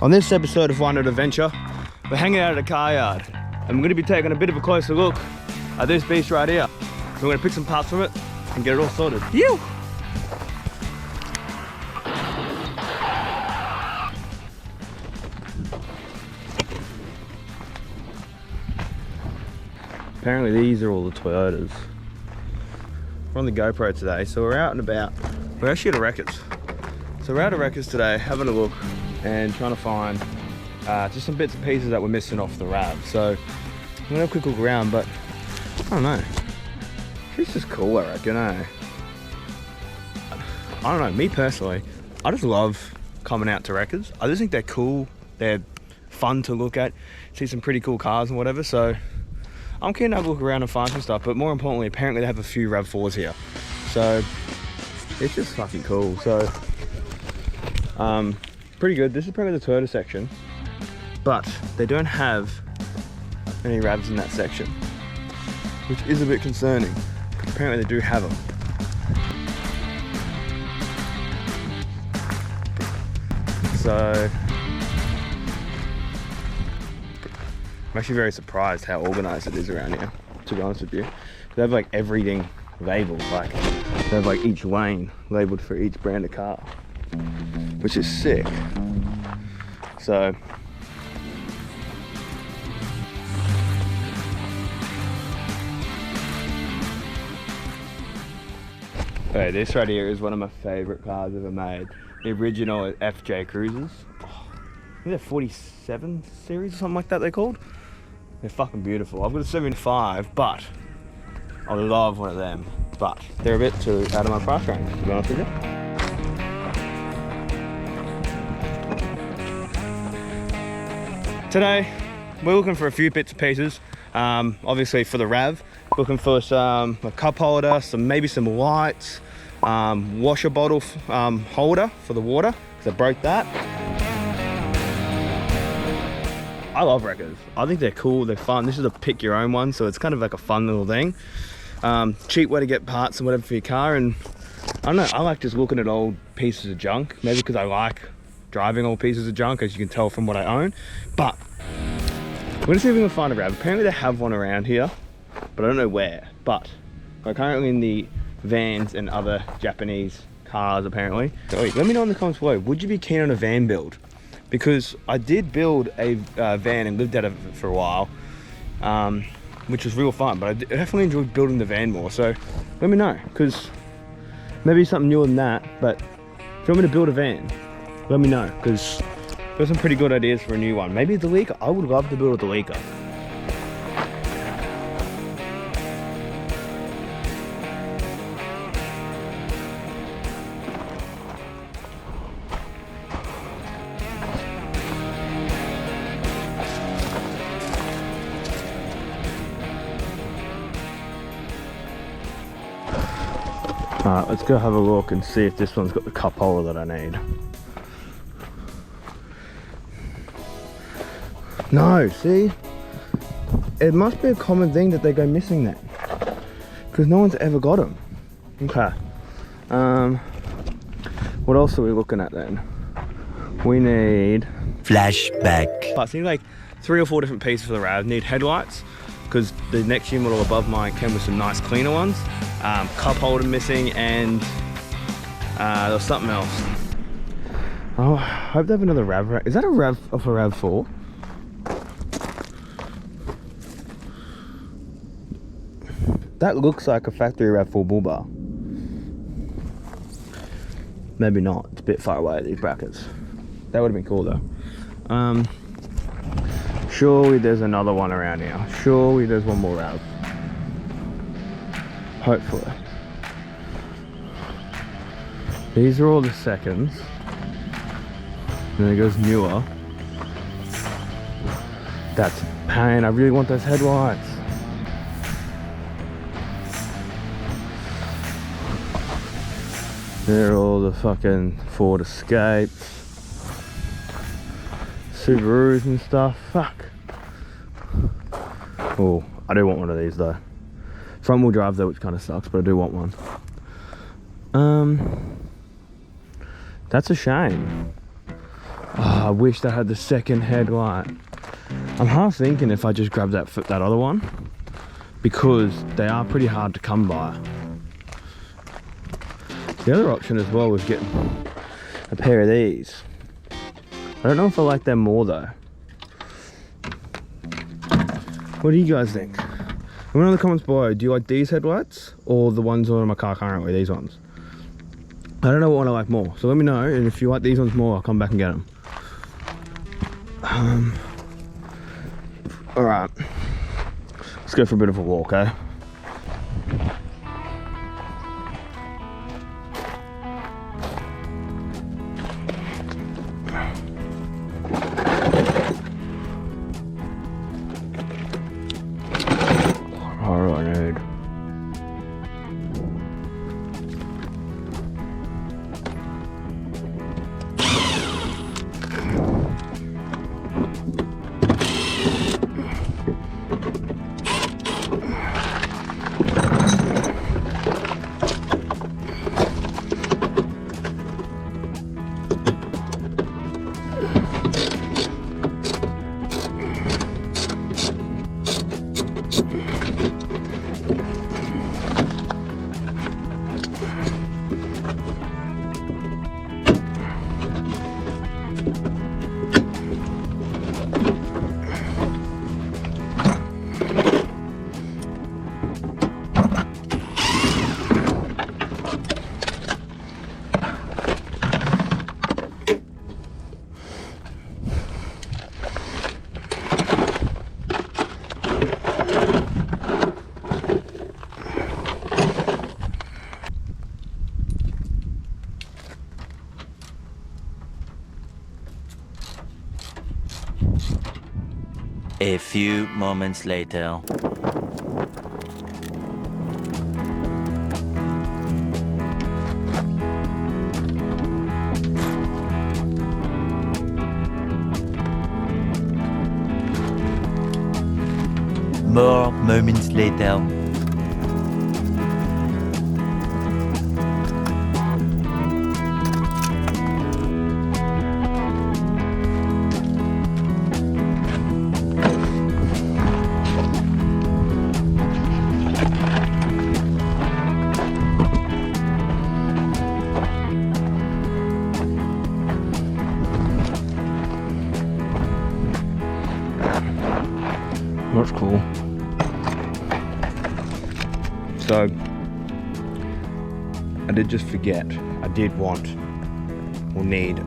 On this episode of Winded Adventure, we're hanging out at a car yard and we're going to be taking a bit of a closer look at this beast right here. So we're going to pick some parts from it and get it all sorted. Phew! Apparently these are all the Toyotas. We're on the GoPro today, so we're out and about. We're actually at a Wreckers. So we're out at Wreckers today, having a look and trying to find just some bits and pieces that we're missing off the RAV. So I'm gonna have a quick look around, but I don't know. This is cool, I reckon, eh? I don't know, me personally, I just love coming out to Wreckers. I just think they're cool, they're fun to look at, see some pretty cool cars and whatever, so I'm keen to have a look around and find some stuff, but more importantly, apparently they have a few RAV4s here. So it's just fucking cool. So pretty good. This is probably the Toyota section, but they don't have any RAVs in that section, which is a bit concerning. Apparently they do have them. So I'm actually very surprised how organized it is around here, to be honest with you. They have like everything labeled, like they have like each lane labeled for each brand of car, which is sick. So okay, this right here is one of my favorite cars ever made. The original FJ Cruisers. Oh, I think they're 47 series or something like that they're called. They're fucking beautiful. I've got a 75, but I love one of them. But they're a bit too out of my price range, to be honest with you. Today, we're looking for a few bits and pieces. Obviously for the RAV, looking for some a cup holder, maybe some lights, washer bottle holder for the water, because I broke that. I love Wreckers. I think they're cool, they're fun. This is a pick your own one, so it's kind of like a fun little thing. Cheap way to get parts and whatever for your car, and I don't know, I like just looking at old pieces of junk, maybe because I like driving old pieces of junk, as you can tell from what I own. But we're gonna see if we can find a RAV. Apparently they have one around here, but I don't know where. But we're currently in the vans and other Japanese cars apparently. So let me know in the comments below, would you be keen on a van build? Because I did build a van and lived out of it for a while, which was real fun, but I definitely enjoyed building the van more. So let me know, because maybe something newer than that, but if you want me to build a van, let me know, because I've got some pretty good ideas for a new one. Maybe a Delica. I would love to build a Delica. Alright, let's go have a look and see if this one's got the cup holder that I need. No, see? It must be a common thing that they go missing then, because no one's ever got them. Okay. What else are we looking at then? We need... flashback. I need like 3 or 4 different pieces for the RAV. Need headlights, because the next year model above mine came with some nice cleaner ones. Cup holder missing, and there was something else. Oh, I hope they have another RAV. Is that a RAV of a RAV4? That looks like a factory RAV4 bull bar. Maybe not, it's a bit far away, these brackets. That would have been cool though. Surely there's another one around here. Surely there's one more RAV. Hopefully. These are all the seconds. And then it goes newer. That's pain, I really want those headlights. There are all the fucking Ford Escapes, Subarus and stuff. Fuck. Oh, I do want one of these though. Front wheel drive though, which kind of sucks, but I do want one. That's a shame. Oh, I wish that had the second headlight. I'm half thinking if I just grab that other one, because they are pretty hard to come by. The other option as well was getting a pair of these. I don't know if I like them more though. What do you guys think? Let me know in the comments below, do you like these headlights or the ones on my car currently, these ones? I don't know what one I like more, so let me know, and if you like these ones more, I'll come back and get them. Alright, let's go for a bit of a walk, eh? Alright, dude. A few moments later. More moments later. That's cool. So, I did just forget. I did want or need the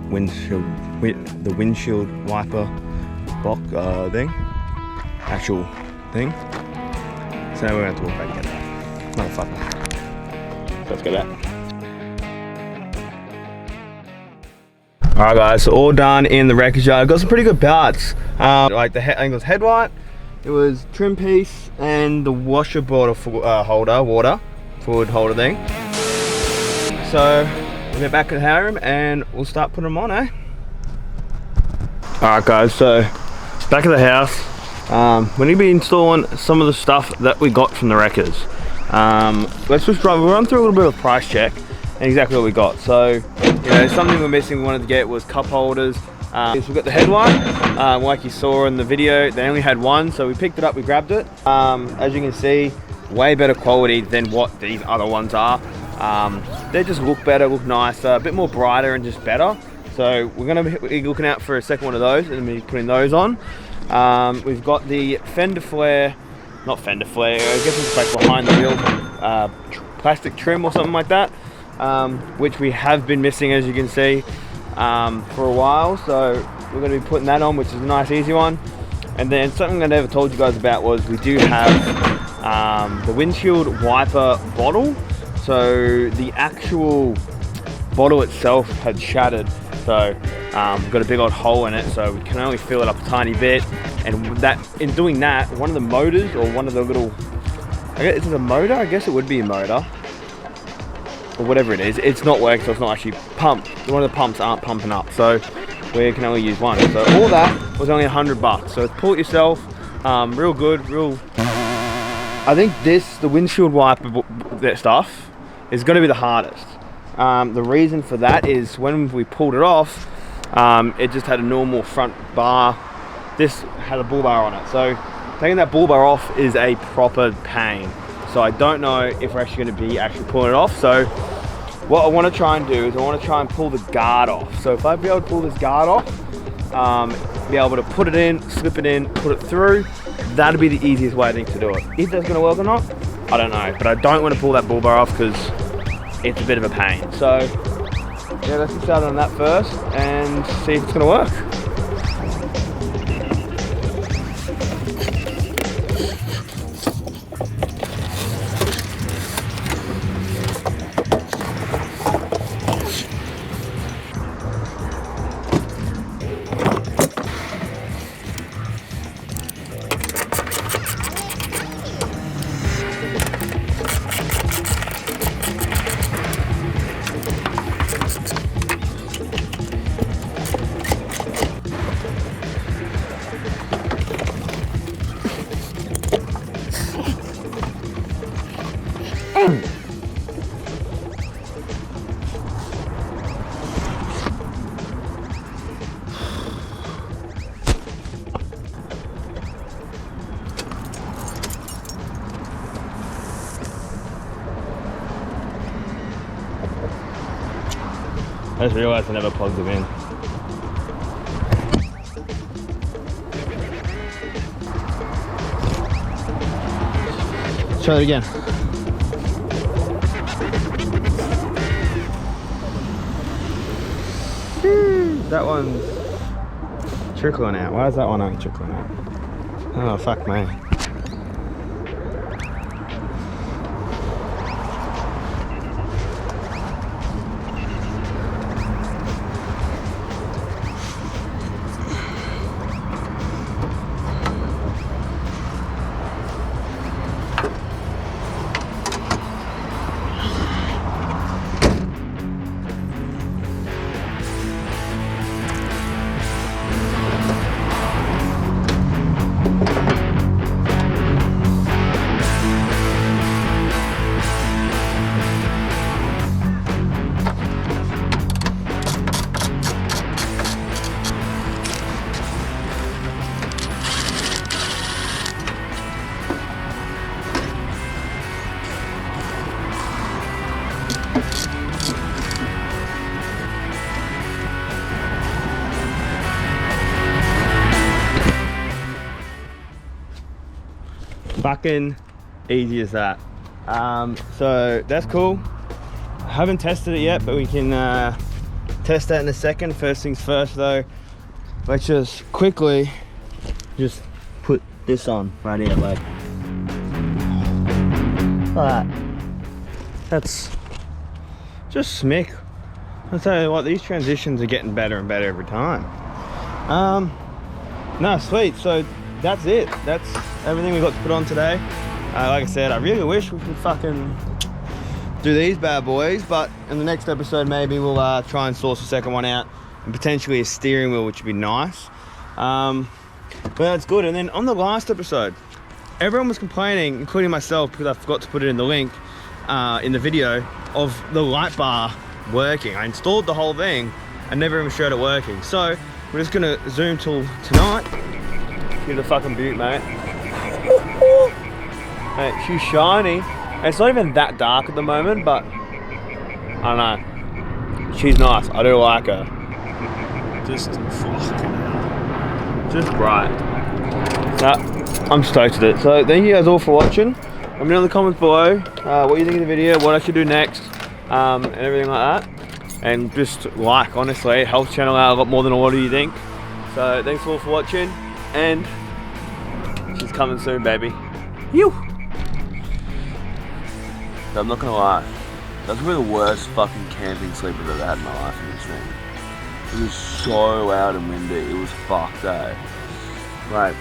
windshield wiper box thing, actual thing. So now we're going to walk back and get that. Motherfucker. So let's go back. Alright guys, so all done in the wreckage yard. Got some pretty good parts. Like I think it was headlight, it was trim piece, and the washer border holder, forward holder thing. So we'll get back to the house room and we'll start putting them on, eh? Alright guys, so back at the house. We're going to be installing some of the stuff that we got from the wreckers. Let's just run through a little bit of a price check and exactly what we got. So, you know, something we're missing we wanted to get was cup holders. So we've got the headlight, like you saw in the video, they only had one, so we picked it up, we grabbed it. As you can see, way better quality than what these other ones are. They just look better, look nicer, a bit more brighter and just better. So we're going to be looking out for a second one of those and be putting those on. We've got the fender flare, not fender flare, I guess it's like behind the wheel, plastic trim or something like that, which we have been missing, as you can see, for a while. So we're going to be putting that on, which is a nice easy one. And then something I never told you guys about was we do have the windshield wiper bottle. So the actual bottle itself had shattered, so we've got a big old hole in it, so we can only fill it up a tiny bit. And that, in doing that, one of the motors, or one of the little, I guess, is it a motor? I guess it would be a motor, or whatever it is, it's not working, so it's not actually pumped. One of the pumps aren't pumping up, so we can only use one. So all that was only $100. So pull it yourself, real good, real. I think the windshield wiper stuff is going to be the hardest. The reason for that is when we pulled it off, It just had a normal front bar. This had a bull bar on it. So taking that bull bar off is a proper pain. So I don't know if we're actually going to be pulling it off. So what I want to try and do is I want to try and pull the guard off. So if I'd be able to pull this guard off, be able to put it in, slip it in, put it through, that'd be the easiest way I think to do it. If that's going to work or not, I don't know. But I don't want to pull that bull bar off because it's a bit of a pain. So yeah, let's get started on that first and see if it's going to work. I just realised I never plugged them in. Try it again. That one's trickling out. Why is that one only trickling out? Oh, fuck me. Fucking easy as that. So that's cool. I haven't tested it yet, but we can test that in a second. First things first though, let's just quickly just put this on right here, like that. That's just smick. I'll tell you what, these transitions are getting better and better every time. No, sweet. So that's it. That's everything we got to put on today. Like I said, I really wish we could fucking do these bad boys, but in the next episode maybe we'll try and source a second one out and potentially a steering wheel, which would be nice. But that's good. And then on the last episode, everyone was complaining, including myself, because I forgot to put it in the link in the video, of the light bar working. I installed the whole thing and never even showed it working. So we're just gonna zoom till tonight. Get the fucking beaut, mate. Mate, she's shiny. And it's not even that dark at the moment, but I don't know. She's nice. I do like her. Just bright. So, I'm stoked with it. So thank you guys all for watching. Let me know in the comments below what you think of the video, what I should do next, and everything like that. And just like, honestly, it helps the channel out a lot more than what do you think. So thanks all for watching, and she's coming soon, baby. You. I'm not gonna lie, that's probably the worst fucking camping sleep I've ever had in my life in this thing. It was so loud and windy, it was fucked, eh? Right,